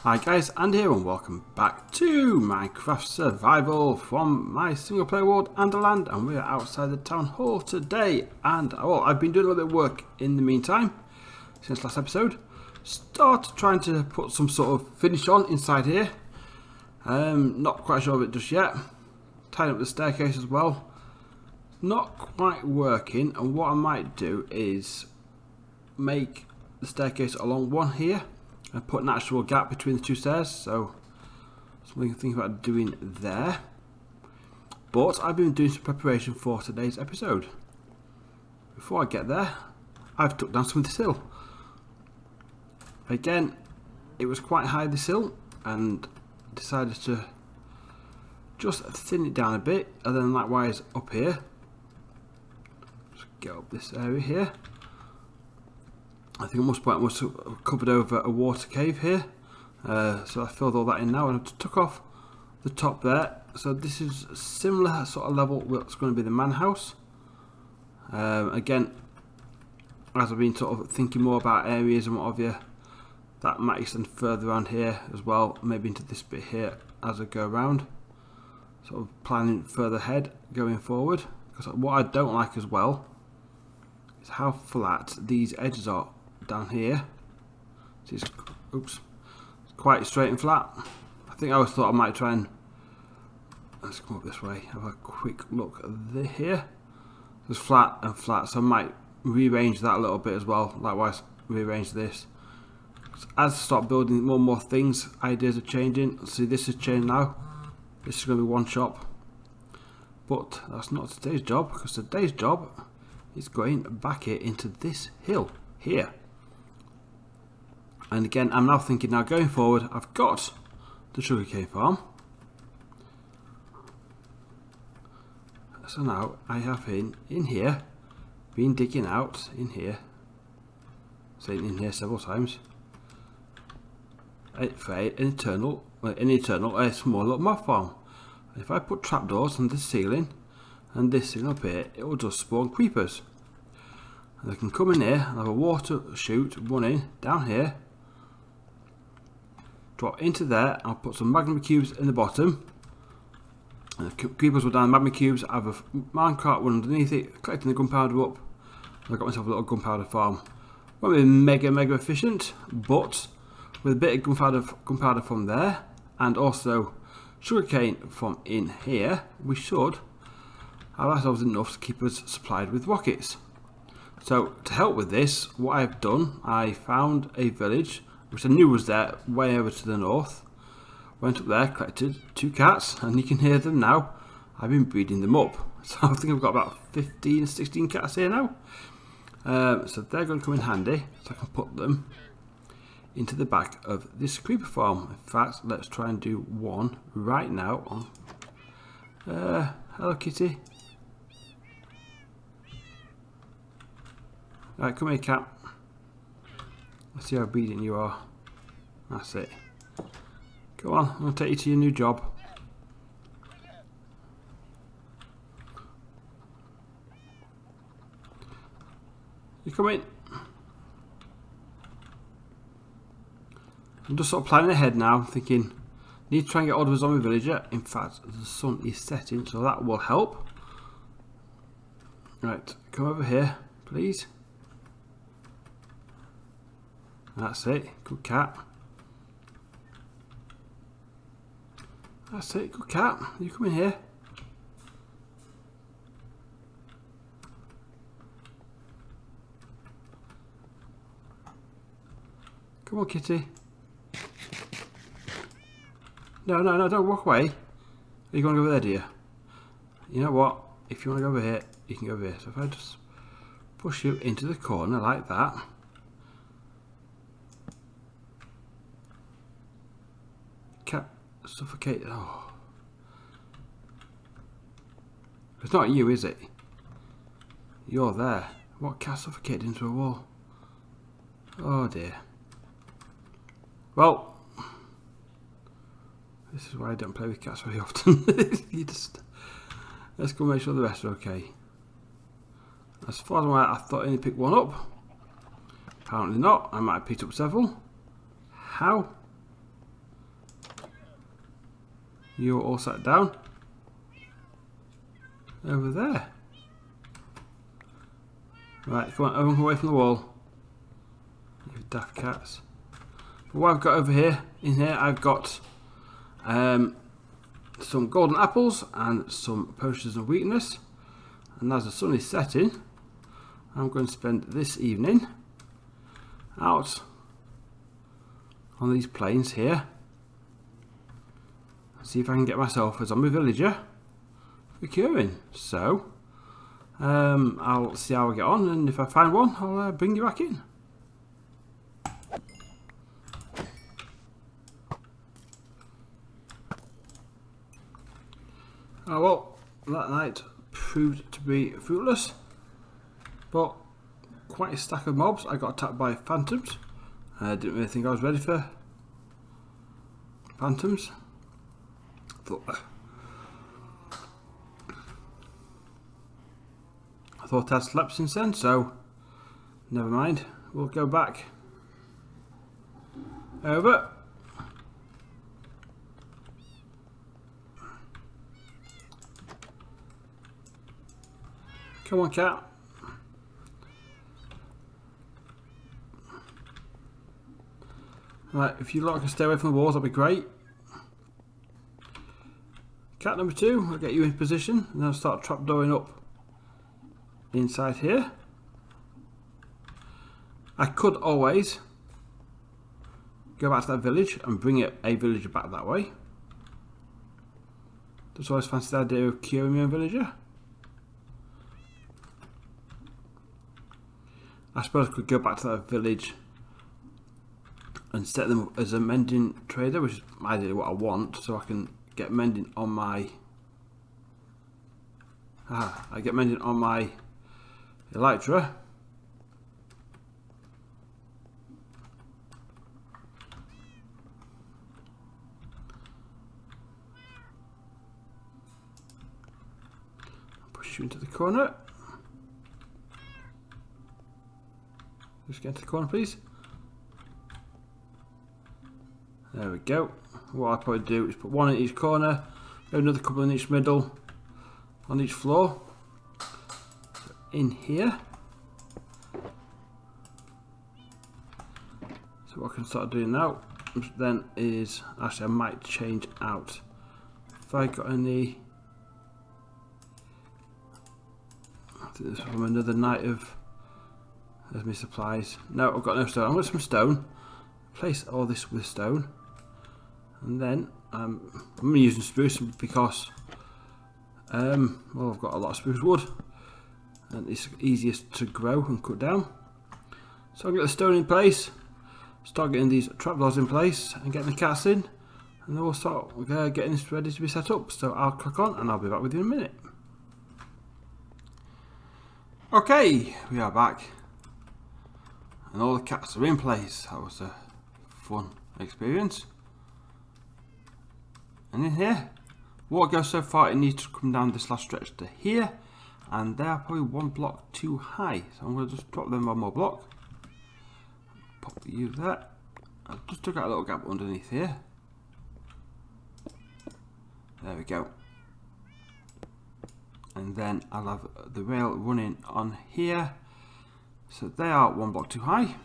Hi guys, Andy here and welcome back to Minecraft Survival from my single player world Anderland, and we're outside the town hall today. And well, I've been doing a little bit of work in the meantime since last episode. Started trying to put some sort of finish on inside here. Not quite sure of it just yet. Tied up the staircase as well. Not quite working, and what I might do is make the staircase along one here and put an actual gap between the two stairs, so something to think about doing there. But I've been doing some preparation for today's episode. Before I get there, I've took down some of this hill. Again, it was quite high, this hill, and decided to just thin it down a bit, and then likewise up here. Just get up this area here. I think at most point I must have covered over a water cave here, so I filled all that in now, and I took off the top there. So this is a similar sort of level what's going to be the man house. Again, as I've been sort of thinking more about areas and what have you, that might extend further around here as well, maybe into this bit here as I go around. Sort of planning further ahead going forward, because what I don't like as well is how flat these edges are down here. It's quite straight and flat. I think I always thought I might try and, let's come up this way, have a quick look at here. It's flat and flat, so I might rearrange that a little bit as well. Likewise, rearrange this. As I start building more and more things, ideas are changing. See, this is changed now. This is going to be one shop, but that's not today's job, because today's job is going back here into this hill here. And again, I'm now thinking, now going forward, I've got the sugarcane farm. So now I have in here, been digging out in here, saying in here several times, for an eternal, a small little mob farm. And if I put trapdoors on this ceiling and this thing up here, it will just spawn creepers. And they can come in here and have a water chute running down here, drop into there. I'll put some magma cubes in the bottom, and the creepers will down the magma cubes. I have a minecart run underneath it, collecting the gunpowder up. And I've got myself a little gunpowder farm. Won't be mega efficient, but with a bit of gunpowder from there and also sugarcane from in here, we should have ourselves enough to keep us supplied with rockets. So to help with this, what I've done, I found a village which I knew was there way over to the north. Went up there, collected 2 cats, and you can hear them now. I've been breeding them up. So I think I've got about 15, 16 cats here now. So they're going to come in handy, so I can put them into the back of this creeper farm. In fact, let's try and do one right now on hello kitty. Right, come here cat. Let's see how obedient you are. That's it. Go on, I'm going to take you to your new job. You come in. I'm just sort of planning ahead now, thinking, need to try and get hold of a zombie villager. In fact, the sun is setting, so that will help. Right, come over here, please. That's it, good cat. That's it, good cat. You come in here. Come on, kitty. No, don't walk away. Are you going to go over there, dear? You know what? If you want to go over here, you can go over here. So if I just push you into the corner like that. Cat suffocated. Oh. It's not you, is it? You're there. What cat suffocated into a wall? Oh dear. Well, this is why I don't play with cats very often. Let's go make sure the rest are okay. As far as I'm aware, I thought I only picked one up. Apparently not. I might have picked up several. How? You're all sat down over there. Right, come on, everyone away from the wall. You daft cats. But what I've got over here, in here, I've got some golden apples and some potions of weakness. And as the sun is setting, I'm going to spend this evening out on these plains here. See if I can get myself a zombie villager for curing. So I'll see how I get on, and if I find one, I'll bring you back in. Oh well, that night proved to be fruitless, but quite a stack of mobs. I got attacked by phantoms. I didn't really think I was ready for phantoms. I thought I'd slept since then, so never mind. We'll go back over. Come on, cat. Right, if you lot can stay away from the walls, that'd be great. Cat number 2, I'll get you in position and then I'll start trapdooring up inside here. I could always go back to that village and bring a villager back that way. Just always fancied the idea of curing my own villager. I suppose I could go back to that village and set them up as a mending trader, which is ideally what I want, so I can get mending on my I get mending on my elytra. Push you into the corner. Just get into the corner, please. There we go. What I'll probably do is put one in each corner, another couple in each middle, on each floor. So in here. So what I can start doing now then is, actually I might change out. If I got any, I think this is from another night of, there's my supplies. No, I've got no stone. I've got some stone. Place all this with stone. And then I'm using spruce because well, I've got a lot of spruce wood and it's easiest to grow and cut down. So I'll get the stone in place, start getting these trapdoors in place and getting the cats in, and then we'll start getting this ready to be set up. So I'll crack on and I'll be back with you in a minute. Okay, we are back and all the cats are in place. That was a fun experience. And in here, water goes so far it needs to come down this last stretch to here, and they are probably one block too high, so I'm going to just drop them one more block. Pop you there. I just took out a little gap underneath here. There we go. And then I'll have the rail running on here, so they are one block too high.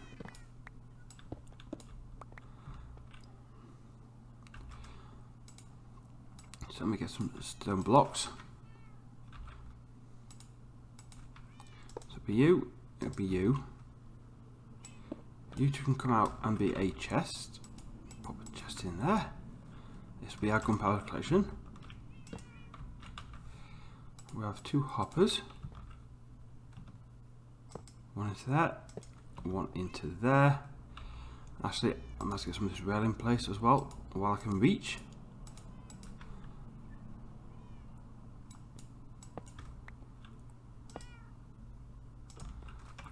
So let me get some stone blocks. So it'll be you, it'll be you. You two can come out and be a chest. Pop a chest in there. This will be our gunpowder collection. We have 2 hoppers. One into there, one into there. Actually, I must get some of this rail in place as well while I can reach.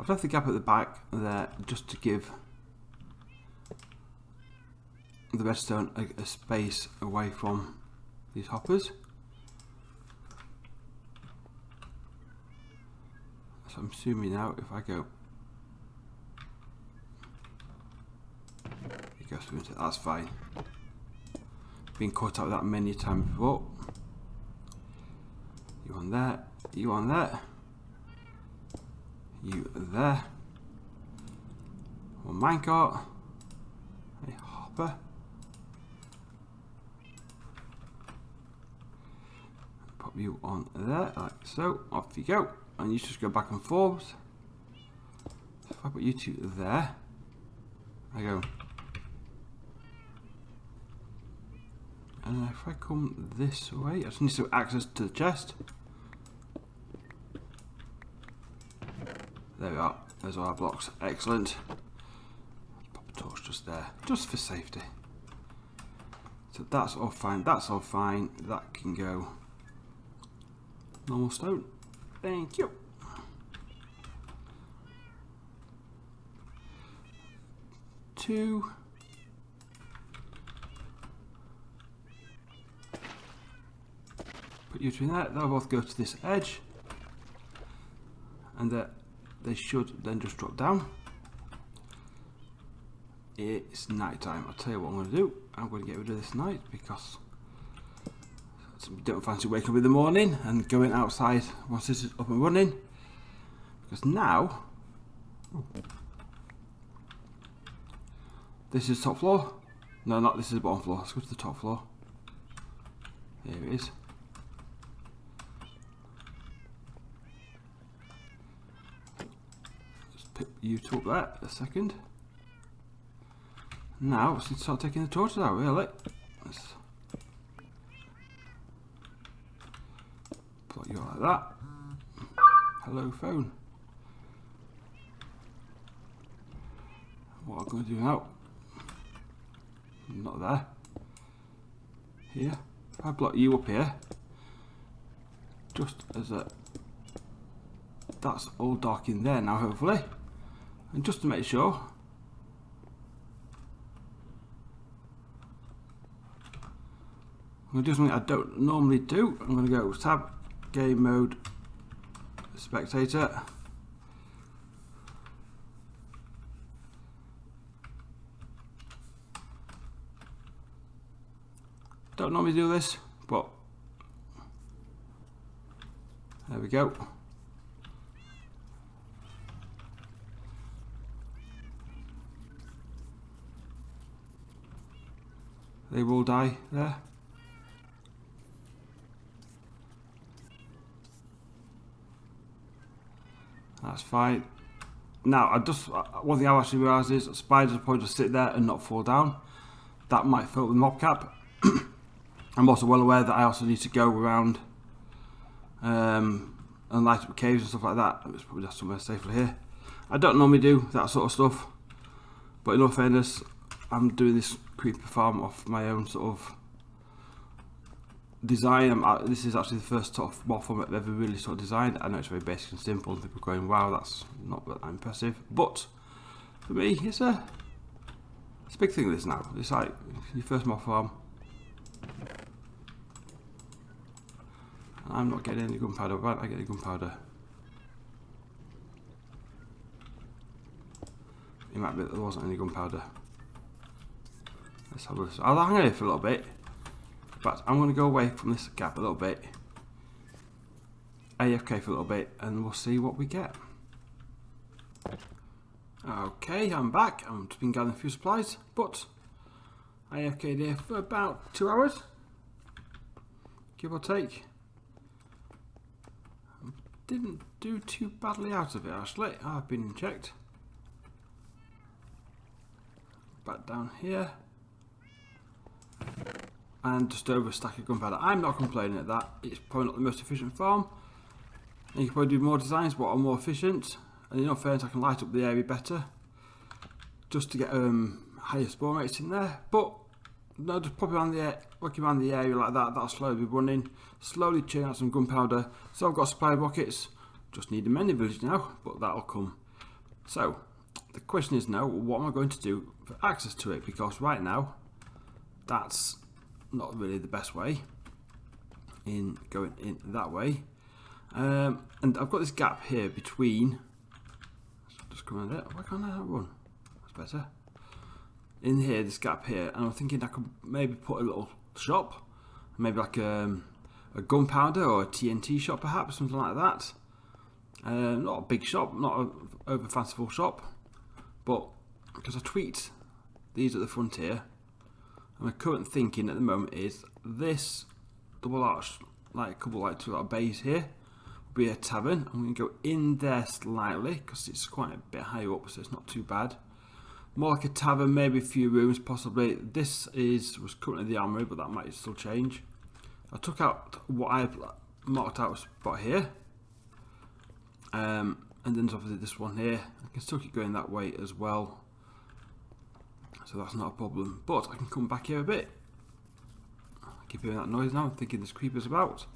I've left the gap at the back there just to give the redstone a space away from these hoppers. So I'm assuming now if I go, it goes through into, that's fine. been cut out that many times before. You on there, you on there, you there. One minecart, a hopper. Pop you on there, like so. Off you go, and you just go back and forth. If I put you two there, I go. And if I come this way, I just need some access to the chest. There we are. There's all our blocks. Excellent. Pop a torch just there, just for safety. So that's all fine. That's all fine. That can go. Normal stone. Thank you. Two. Put you between that. They'll both go to this edge, and they should then just drop down. It's night time. I'll tell you what I'm going to do. I'm going to get rid of this night because I don't fancy waking up in the morning and going outside once this is up and running. Because now, this is top floor. No, not this is the bottom floor. Let's go to the top floor. Here it is. Just pick you two up there a second. Now let's start taking the torches out, really. Let's plug you out like that. Hello, phone. What I'm going to do now? Not there. Here. If I block you up here, just as a. That's all dark in there now, hopefully. And just to make sure. I'm going to do something I don't normally do. I'm going to go tab, game mode, spectator. Don't normally do this, but there we go. They will die there. That's fine. Now, one thing I actually realised is spiders will probably just sit there and not fall down. That might fill the mob cap. I'm also well aware that I also need to go around and light up caves and stuff like that. It's probably just somewhere safely here. I don't normally do that sort of stuff, but in all fairness, I'm doing this creeper farm off my own sort of design. This is actually the first sort of mob farm I've ever really sort of designed. I know it's very basic and simple, and people are going, wow, that's not that impressive. But for me, it's a big thing, this now. It's like your first mob farm. I'm not getting any gunpowder. Why don't I get any gunpowder? It might be that there wasn't any gunpowder. Let's have a look. I'll hang here for a little bit. But I'm going to go away from this gap a little bit. AFK for a little bit, and we'll see what we get. Okay, I'm back. I've just been gathering a few supplies, but I AFK'd here for about 2 hours, give or take. Didn't do too badly out of it actually. I've been checked. Back down here. And just over a stack of gunpowder. I'm not complaining at that. It's probably not the most efficient farm. And you can probably do more designs what are more efficient. And in all fairness, I can light up the area better. Just to get higher spawn rates in there. But no, just pop around the working around the area like that. That'll slowly be running. Slowly churn out some gunpowder. So I've got supply buckets. Just need a mending village now, but that'll come. So the question is now, what am I going to do for access to it? Because right now, that's not really the best way in going in that way. And I've got this gap here between. Just come around it. Why can't I run? That's better. In here, this gap here, and I'm thinking I could maybe put a little shop, maybe like a gunpowder or a TNT shop, perhaps something like that. Not a big shop, not an over fanciful shop, but because I tweaked these at the front here, and my current thinking at the moment is this double arch, like a couple like two little bays here, will be a tavern. I'm going to go in there slightly because it's quite a bit higher up, so it's not too bad. More like a tavern, maybe a few rooms possibly. This was currently the armory, but that might still change. I took out what I've marked out a spot here, and then there's obviously this one here. I can still keep going that way as well, so that's not a problem. But I can come back here a bit. I keep hearing that noise now. I'm thinking there's creepers about,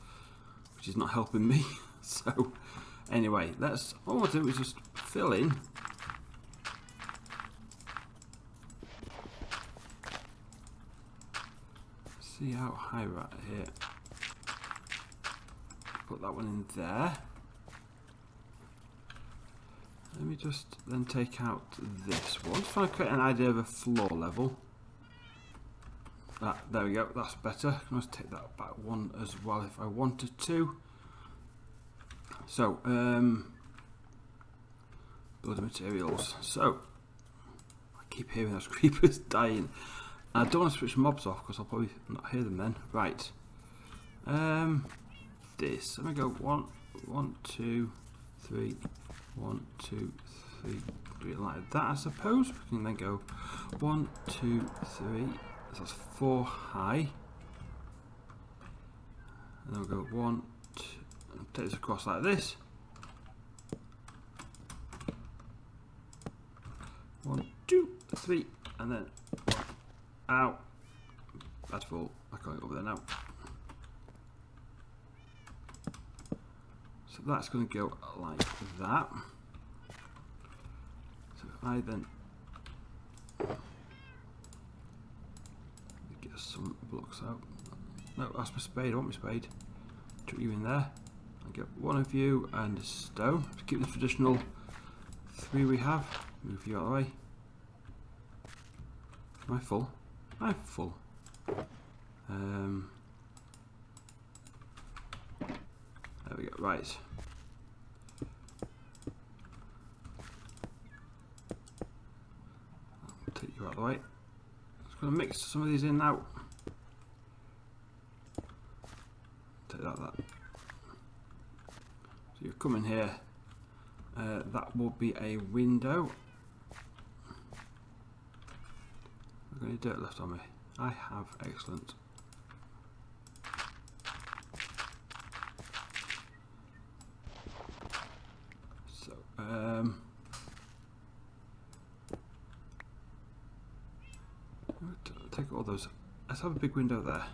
which is not helping me. So anyway, what I want to do is just fill in. See how high we're at here. Put that one in there. Let me just then take out this one. Just trying to create an idea of a floor level. There we go, that's better. I can just take that back one as well if I wanted to. So, building materials. So, I keep hearing those creepers dying. I don't want to switch mobs off because I'll probably not hear them then. Right. This. Let me go 1, 2, 3, 1, 2, 3. Do it like that, I suppose. We can then go 1, 2, 3. That's 4 high. And then we'll go 1, 2. Take this across like this. 1, 2, 3, and then 1. Ow. That's full. I can't go over there now. So that's going to go like that. So if I then get some blocks out. No, that's my spade. I want my spade. Chuck you in there. I'll get one of you and a stone. To keep the traditional 3 we have. Move you out of the way. Am I full? I'm full. There we go. Right. I'll take you out of the way. I'm just going to mix some of these in now. Take that. So you come in here. That will be a window. I've got any dirt left on me? I have, excellent. So, take all those. Let's have a big window there.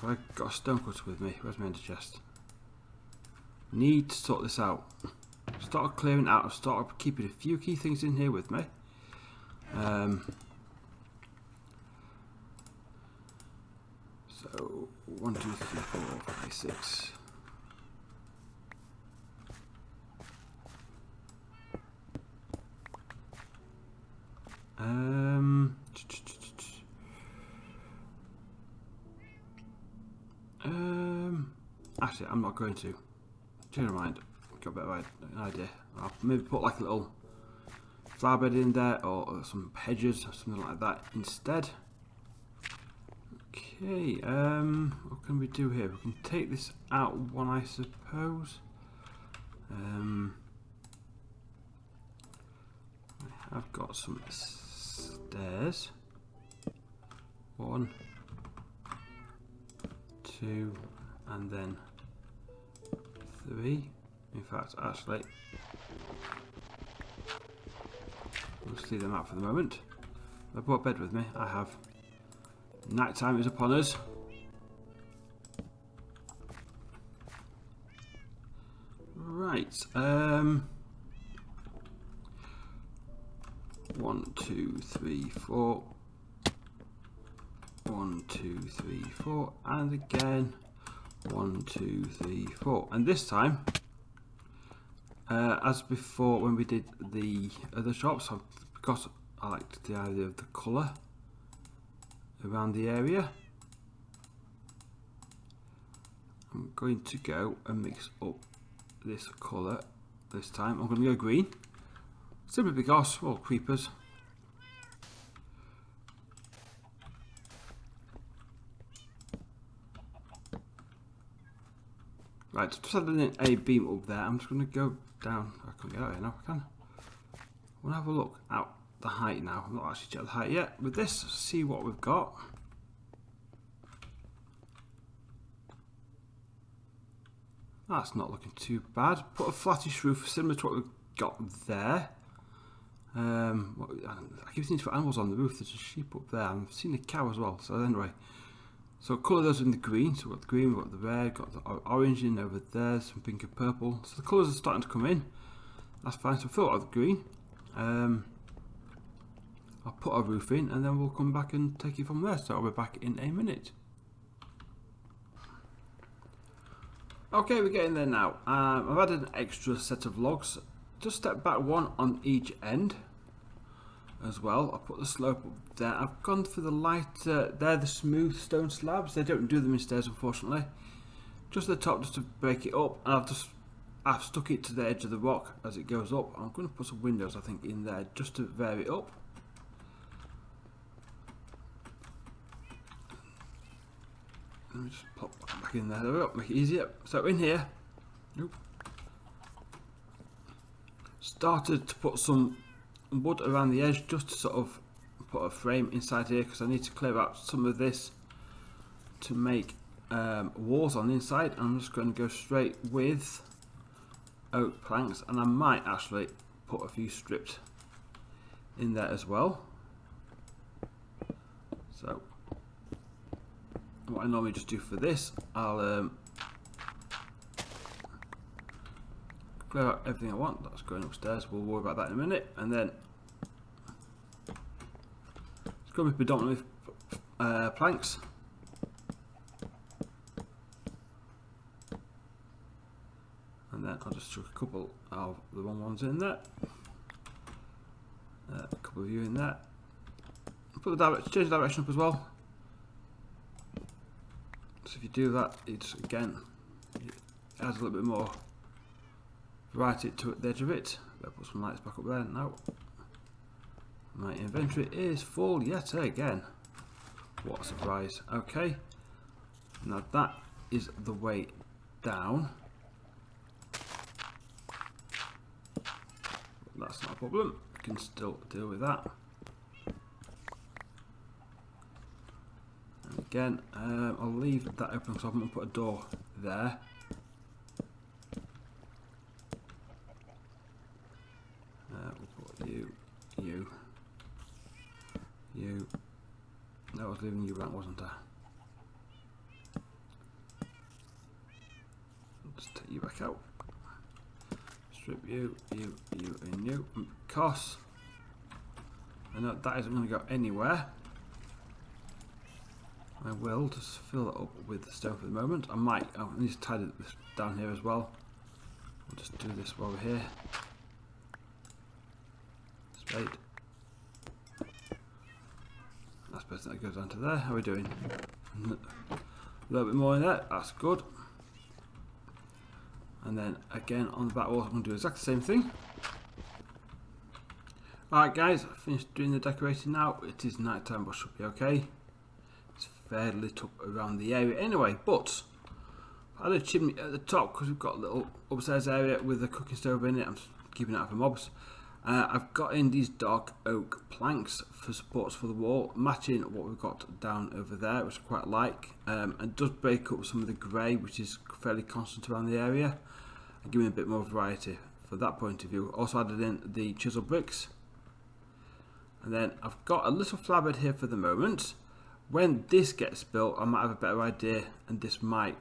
I've got a stone cutter with me. Where's my ender chest? Need to sort this out. Start clearing out. I've started keeping a few key things in here with me. So 1, 2, 3, 4, 5, 6. Actually, I'm not going to. Change my mind. Got a bit of an idea. I'll maybe put like a little flower bed in there, or some hedges or something like that instead. Okay, what can we do here? We can take this out one, I suppose. I've got some stairs. 1, 2, and then 3. In fact, actually, we'll just leave them out for the moment. I brought bed with me. I have. Night time is upon us. Right. 1, 2, 3, 4. 1, 2, 3, 4, and again 1, 2, 3, 4. And this time, as before when we did the other shops, because I liked the idea of the colour, around the area. I'm going to go and mix up this colour this time. I'm going to go green, simply because, well, creepers. Right, just adding in a beam up there. I'm just going to go down. I can't get out here now. I can. We'll have a look at the height now. I'm not actually checked the height yet. With this, see what we've got. That's not looking too bad. Put a flattish roof similar to what we've got there. I keep thinking to put animals on the roof. There's a sheep up there. I've seen a cow as well. So anyway, so colour those in the green. So we've got the green, we've got the red, got the orange in over there, some pink and purple. So the colours are starting to come in. That's fine. So fill out the green. I'll put our roof in and then we'll come back and take it from there. So I'll be back in a minute. Okay, we're getting there now. I've added an extra set of logs. Just step back one on each end as well. I'll put the slope up there. I've gone for the lighter, they're the smooth stone slabs. They don't do them in stairs, unfortunately. Just the top, just to break it up. And I've stuck it to the edge of the rock as it goes up. I'm going to put some windows, I think, in there just to vary it up. Let me just pop back in there. There we go, make it easier. So in here, started to put some wood around the edge just to sort of put a frame inside here because I need to clear out some of this to make walls on the inside. I'm just going to go straight with oak planks, and I might actually put a few stripped in there as well. So what I normally just do for this, I'll clear out everything I want. That's going upstairs. We'll worry about that in a minute. And then it's going to be predominantly planks. And then I'll just chuck a couple of the wrong ones in there. A couple of you in there. Put the direction, change the direction up as well. So if you do that, it's again, it adds a little bit more variety to the edge of it. Better put some lights back up there now. My inventory is full yet again. What a surprise. Okay, now that is the way down. That's not a problem. We can still deal with that. And again, I'll leave that open because I'm going to put a door there. We'll put you. No, I was leaving you blank, wasn't I? Just take you back out. Strip you, and you. Because I know that isn't going to go anywhere. I will just fill it up with the stone for the moment. I need to tidy this down here as well. I'll just do this while we're here. Spade. That's better than that goes down to there. How are we doing? A little bit more in there. That's good. And then again on the back wall, I'm going to do exactly the same thing. Alright guys, I finished doing the decorating now. It is night time, but should be okay. It's fairly lit up around the area anyway, but I had a chimney at the top because we've got a little upstairs area with a cooking stove in it. I'm just keeping it out for mobs. I've got in these dark oak planks for supports for the wall, matching what we've got down over there, which I quite like, and does break up some of the grey, which is fairly constant around the area, and giving a bit more variety for that point of view. Also added in the chisel bricks, and then I've got a little flabberhead here for the moment. When this gets built, I might have a better idea, and this might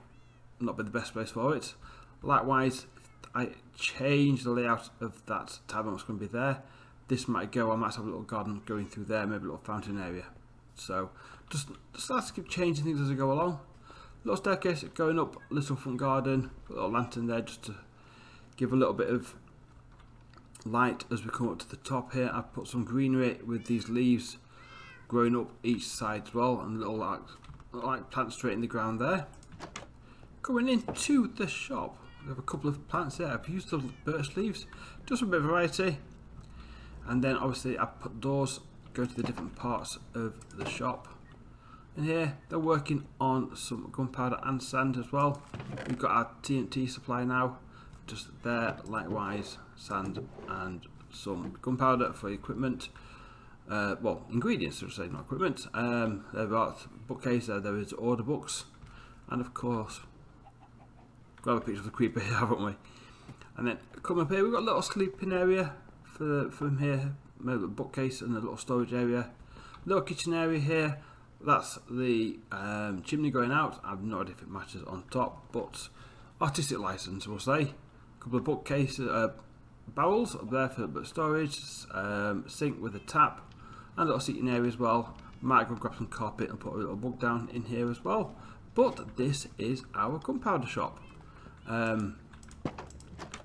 not be the best place for it. Likewise, I change the layout of that tavern that's going to be there. This might go, I might have a little garden going through there, maybe a little fountain area. So just have to keep changing things as I go along. Little staircase going up, little front garden, a little lantern there just to give a little bit of light as we come up to the top here. I've put some greenery with these leaves growing up each side as well, and little like plants straight in the ground there. Coming into the shop, we have a couple of plants there. I've used the birch leaves, just a bit of variety. And then obviously I've put doors going to the different parts of the shop. And here they're working on some gunpowder and sand as well. We've got our TNT supply now, just there, likewise sand and some gunpowder for equipment. Well, ingredients, should I say, not equipment. They've got bookcase there is order books, and of course, grab a picture of the creeper here, haven't we? And then come up here, we've got a little sleeping area from here, maybe a bookcase and a little storage area. Little kitchen area here. That's the chimney going out. I've no idea if it matches on top, but artistic license, we'll say. A couple of bookcases, barrels up there for storage, sink with a tap, and a little seating area as well. Might go grab some carpet and put a little bug down in here as well. But this is our gunpowder shop.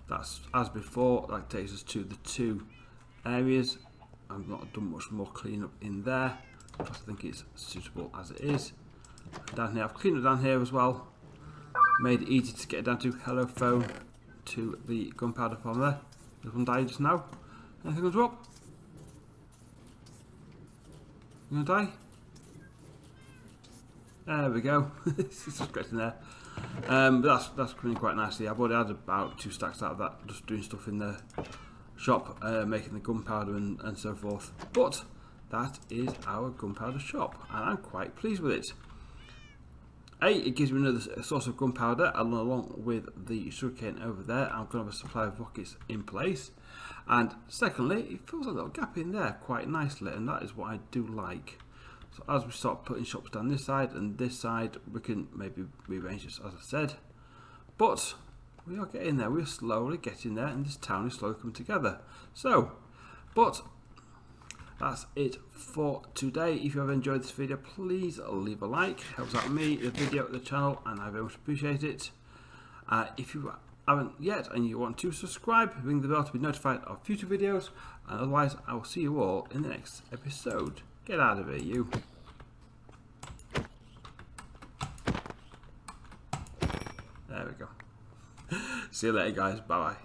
That's as before. That takes us to the two areas. I've not done much more cleanup in there. I think it's suitable as it is. Down here, I've cleaned it down here as well. Made it easy to get down to. Hello phone to the gunpowder farm there. This one died just now. Anything comes up? You gonna die? There we go. It's just getting there. But that's coming quite nicely. I've already had about 2 stacks out of that, just doing stuff in the shop, making the gunpowder and so forth. But that is our gunpowder shop, and I'm quite pleased with it. It gives me another source of gunpowder, along with the sugarcane over there. I'm going to have a supply of buckets in place. And secondly, it fills a little gap in there quite nicely, and that is what I do like. So as we start putting shops down this side and this side, we can maybe rearrange this, as I said. But we are getting there. We're slowly getting there, and this town is slowly coming together. So, but that's it for today. If you have enjoyed this video, please leave a like. Helps out me, the video, the channel, and I very much appreciate it. If you haven't yet and you want to subscribe, ring the bell to be notified of future videos. And otherwise, I will see you all in the next episode. Get out of here, you. There we go. See you later, guys. Bye bye.